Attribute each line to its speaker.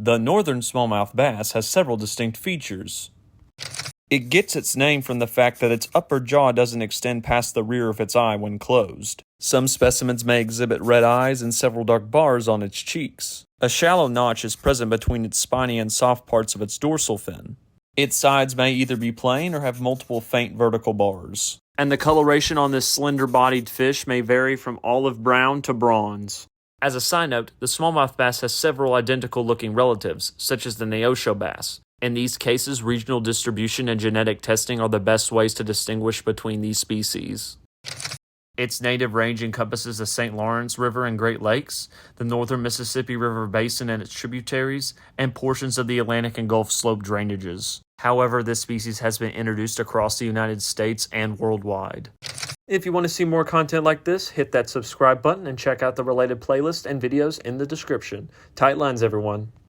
Speaker 1: The northern smallmouth bass has several distinct features. It gets its name from the fact that its upper jaw doesn't extend past the rear of its eye when closed. Some specimens may exhibit red eyes and several dark bars on its cheeks. A shallow notch is present between its spiny and soft parts of its dorsal fin. Its sides may either be plain or have multiple faint vertical bars. And the coloration on this slender-bodied fish may vary from olive brown to bronze. As a side note, the smallmouth bass has several identical-looking relatives, such as the Neosho bass. In these cases, regional distribution and genetic testing are the best ways to distinguish between these species. Its native range encompasses the St. Lawrence River and Great Lakes, the northern Mississippi River Basin and its tributaries, and portions of the Atlantic and Gulf slope drainages. However, this species has been introduced across the United States and worldwide. If you want to see more content like this, hit that subscribe button and check out the related playlist and videos in the description. Tight lines, everyone.